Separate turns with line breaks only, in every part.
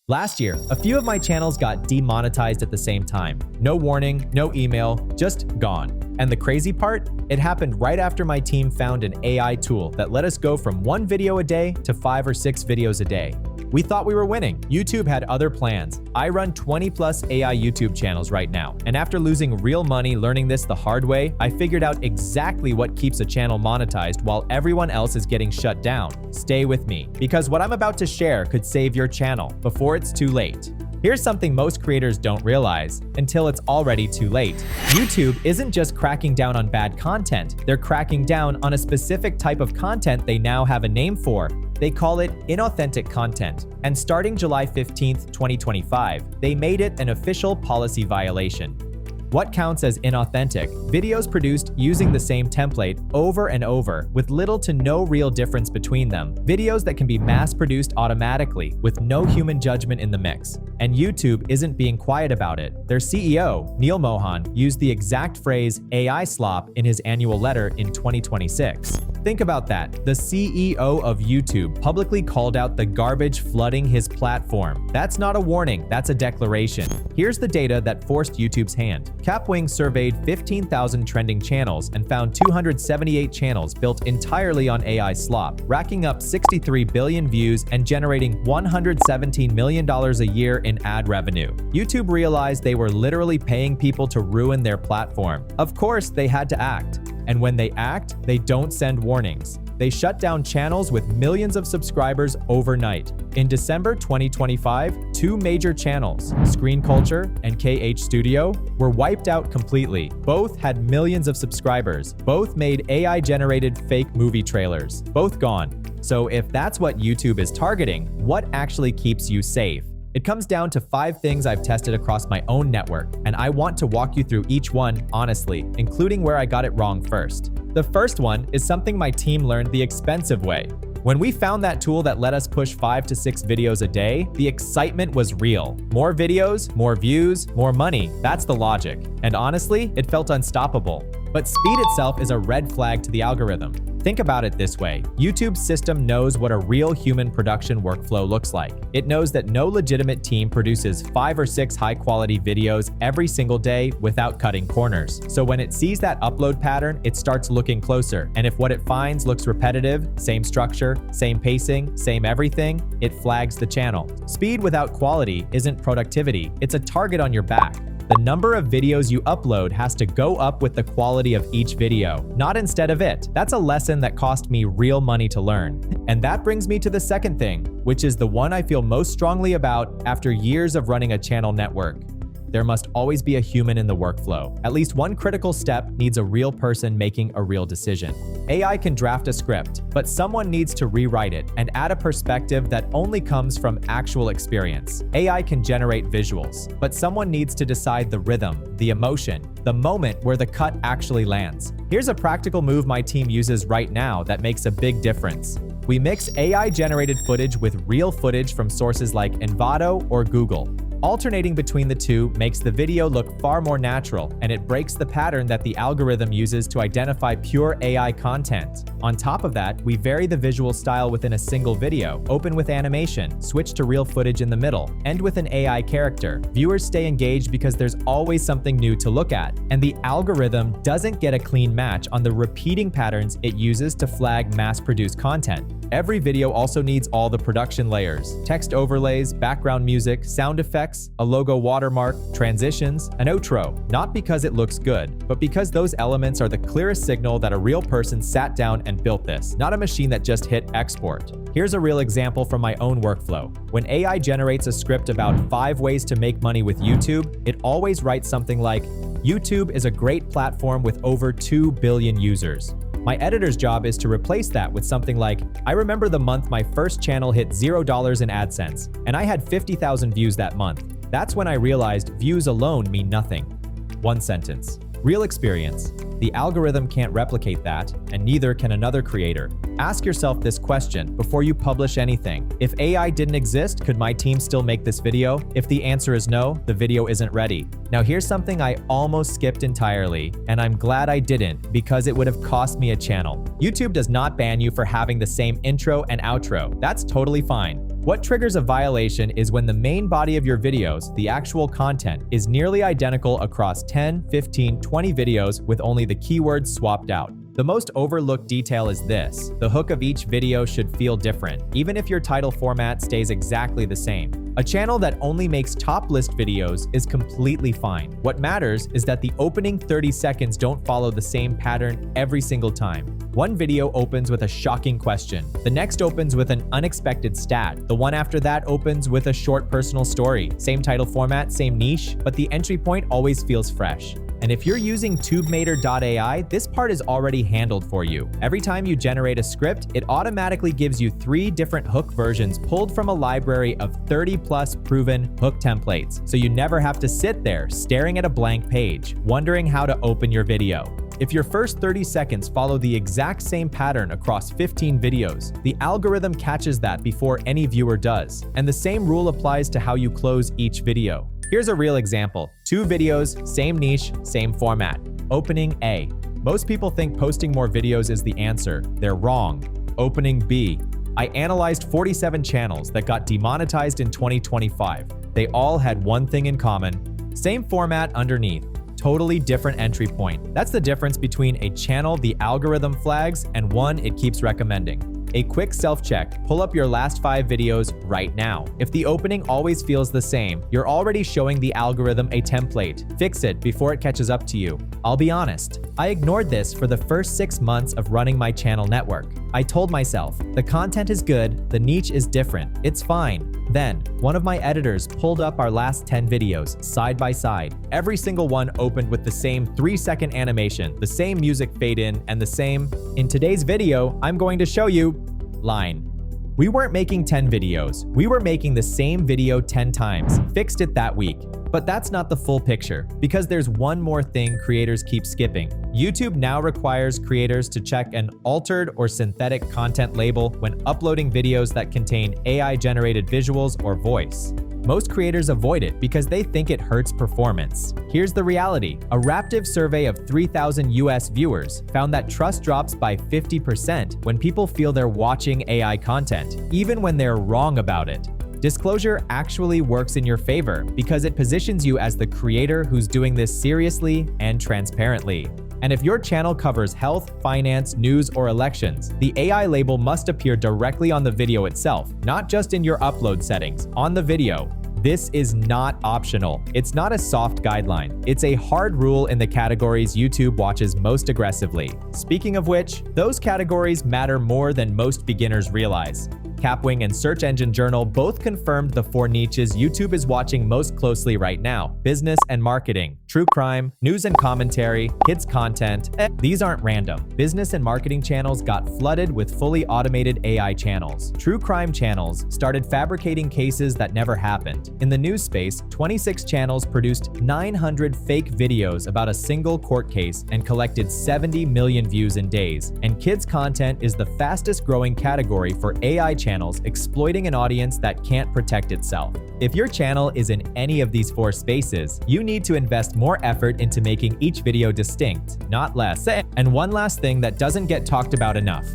Last year, a few of my channels got demonetized at the same time. No warning, no email, just gone. And the crazy part? It happened right after my team found an AI tool that let us go from 1 video a day to 5 or 6 videos a day. We thought we were winning. YouTube had other plans. I run 20+ AI YouTube channels right now, and after losing real money learning this the hard way, I figured out exactly what keeps a channel monetized while everyone else is getting shut down. Stay with me, because what I'm about to share could save your channel before it's too late. Here's something most creators don't realize until it's already too late. YouTube isn't just cracking down on bad content, they're cracking down on a specific type of content they now have a name for. They call it inauthentic content, and starting July 15th, 2025, they made it an official policy violation. What counts as inauthentic? Videos produced using the same template over and over with little to no real difference between them. Videos that can be mass-produced automatically with no human judgment in the mix. And YouTube isn't being quiet about it. Their CEO, Neil Mohan, used the exact phrase AI slop in his annual letter in 2026. Think about that. The CEO of YouTube publicly called out the garbage flooding his platform. That's not a warning, that's a declaration. Here's the data that forced YouTube's hand. Capwing surveyed 15,000 trending channels and found 278 channels built entirely on AI slop, racking up 63 billion views and generating $117 million a year in ad revenue. YouTube realized they were literally paying people to ruin their platform. Of course, they had to act. And when they act, they don't send warnings. They shut down channels with millions of subscribers overnight. In December 2025, 2 major channels, Screen Culture and KH Studio, were wiped out completely. Both had millions of subscribers. Both made AI-generated fake movie trailers. Both gone. So if that's what YouTube is targeting, what actually keeps you safe? It comes down to 5 things I've tested across my own network, and I want to walk you through each one honestly, including where I got it wrong first. The first one is something my team learned the expensive way. When we found that tool that let us push 5 to 6 videos a day, the excitement was real. More videos, more views, more money. That's the logic. And honestly, it felt unstoppable. But speed itself is a red flag to the algorithm. Think about it this way. YouTube's system knows what a real human production workflow looks like. It knows that no legitimate team produces 5 or 6 high-quality videos every single day without cutting corners. So when it sees that upload pattern, it starts looking closer. And if what it finds looks repetitive, same structure, same pacing, same everything, it flags the channel. Speed without quality isn't productivity, it's a target on your back. The number of videos you upload has to go up with the quality of each video, not instead of it. That's a lesson that cost me real money to learn. And that brings me to the second thing, which is the one I feel most strongly about after years of running a channel network. There must always be a human in the workflow. At least one critical step needs a real person making a real decision. AI can draft a script, but someone needs to rewrite it and add a perspective that only comes from actual experience. AI can generate visuals, but someone needs to decide the rhythm, the emotion, the moment where the cut actually lands. Here's a practical move my team uses right now that makes a big difference. We mix AI-generated footage with real footage from sources like Envato or Google. Alternating between the two makes the video look far more natural, and it breaks the pattern that the algorithm uses to identify pure AI content. On top of that, we vary the visual style within a single video, open with animation, switch to real footage in the middle, end with an AI character. Viewers stay engaged because there's always something new to look at, and the algorithm doesn't get a clean match on the repeating patterns it uses to flag mass-produced content. Every video also needs all the production layers: text overlays, background music, sound effects, a logo watermark, transitions, an outro. Not because it looks good, but because those elements are the clearest signal that a real person sat down and built this, not a machine that just hit export. Here's a real example from my own workflow. When AI generates a script about 5 ways to make money with YouTube, it always writes something like, "YouTube is a great platform with over 2 billion users." My editor's job is to replace that with something like, "I remember the month my first channel hit $0 in AdSense, and I had 50,000 views that month. That's when I realized views alone mean nothing." One sentence. Real experience. The algorithm can't replicate that, and neither can another creator. Ask yourself this question before you publish anything. If AI didn't exist, could my team still make this video? If the answer is no, the video isn't ready. Now here's something I almost skipped entirely, and I'm glad I didn't because it would have cost me a channel. YouTube does not ban you for having the same intro and outro. That's totally fine. What triggers a violation is when the main body of your videos, the actual content, is nearly identical across 10, 15, 20 videos with only the keywords swapped out. The most overlooked detail is this: the hook of each video should feel different, even if your title format stays exactly the same. A channel that only makes top list videos is completely fine. What matters is that the opening 30 seconds don't follow the same pattern every single time. One video opens with a shocking question. The next opens with an unexpected stat. The one after that opens with a short personal story. Same title format, same niche, but the entry point always feels fresh. And if you're using TubeMater.ai, this part is already handled for you. Every time you generate a script, it automatically gives you 3 different hook versions pulled from a library of 30+ proven hook templates, so you never have to sit there staring at a blank page, wondering how to open your video. If your first 30 seconds follow the exact same pattern across 15 videos, the algorithm catches that before any viewer does. And the same rule applies to how you close each video. Here's a real example. 2 videos, same niche, same format. Opening A. Most people think posting more videos is the answer. They're wrong. Opening B. I analyzed 47 channels that got demonetized in 2025. They all had one thing in common. Same format underneath. Totally different entry point. That's the difference between a channel the algorithm flags and one it keeps recommending. A quick self-check. Pull up your last 5 videos right now. If the opening always feels the same, you're already showing the algorithm a template. Fix it before it catches up to you. I'll be honest, I ignored this for the first 6 months of running my channel network. I told myself, the content is good, the niche is different, it's fine. Then, one of my editors pulled up our last 10 videos, side by side. Every single one opened with the same 3-second animation, the same music fade in, and the same, "In today's video, I'm going to show you," line. We weren't making 10 videos. We were making the same video 10 times. Fixed it that week. But that's not the full picture, because there's one more thing creators keep skipping. YouTube now requires creators to check an altered or synthetic content label when uploading videos that contain AI-generated visuals or voice. Most creators avoid it because they think it hurts performance. Here's the reality. A Raptive survey of 3,000 US viewers found that trust drops by 50% when people feel they're watching AI content, even when they're wrong about it. Disclosure actually works in your favor because it positions you as the creator who's doing this seriously and transparently. And if your channel covers health, finance, news, or elections, the AI label must appear directly on the video itself, not just in your upload settings, on the video. This is not optional. It's not a soft guideline. It's a hard rule in the categories YouTube watches most aggressively. Speaking of which, those categories matter more than most beginners realize. Capwing and Search Engine Journal both confirmed the 4 niches YouTube is watching most closely right now: business and marketing, true crime, news and commentary, kids content. These aren't random. Business and marketing channels got flooded with fully automated AI channels. True crime channels started fabricating cases that never happened. In the news space, 26 channels produced 900 fake videos about a single court case and collected 70 million views in days. And kids content is the fastest growing category for AI channels exploiting an audience that can't protect itself. If your channel is in any of these 4 spaces, you need to invest more effort into making each video distinct, not less. And one last thing that doesn't get talked about enough.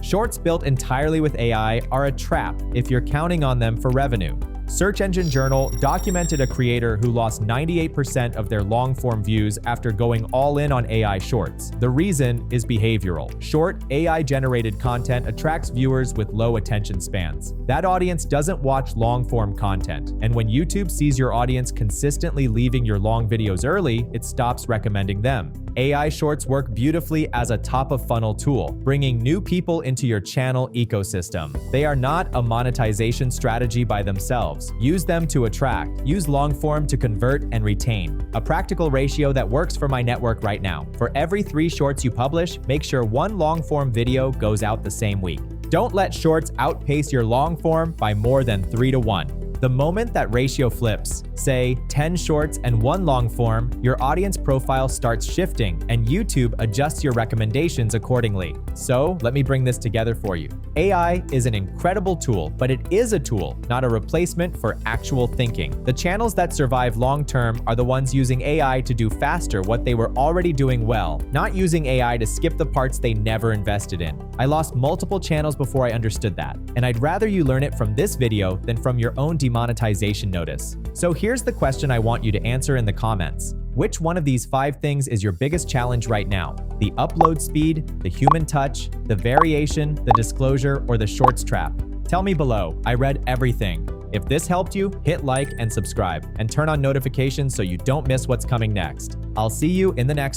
Shorts built entirely with AI are a trap if you're counting on them for revenue. Search Engine Journal documented a creator who lost 98% of their long-form views after going all in on AI shorts. The reason is behavioral. Short, AI-generated content attracts viewers with low attention spans. That audience doesn't watch long-form content, and when YouTube sees your audience consistently leaving your long videos early, it stops recommending them. AI shorts work beautifully as a top-of-funnel tool, bringing new people into your channel ecosystem. They are not a monetization strategy by themselves. Use them to attract. Use long-form to convert and retain. A practical ratio that works for my network right now. For every 3 shorts you publish, make sure 1 long-form video goes out the same week. Don't let shorts outpace your long-form by more than 3 to 1. The moment that ratio flips, say 10 shorts and 1 long form, your audience profile starts shifting and YouTube adjusts your recommendations accordingly. So let me bring this together for you. AI is an incredible tool, but it is a tool, not a replacement for actual thinking. The channels that survive long-term are the ones using AI to do faster what they were already doing well, not using AI to skip the parts they never invested in. I lost multiple channels before I understood that, and I'd rather you learn it from this video than from your own demonetization notice. So here's the question I want you to answer in the comments. Which one of these 5 things is your biggest challenge right now? The upload speed, the human touch, the variation, the disclosure, or the shorts trap? Tell me below. I read everything. If this helped you, hit like and subscribe, and turn on notifications so you don't miss what's coming next. I'll see you in the next one.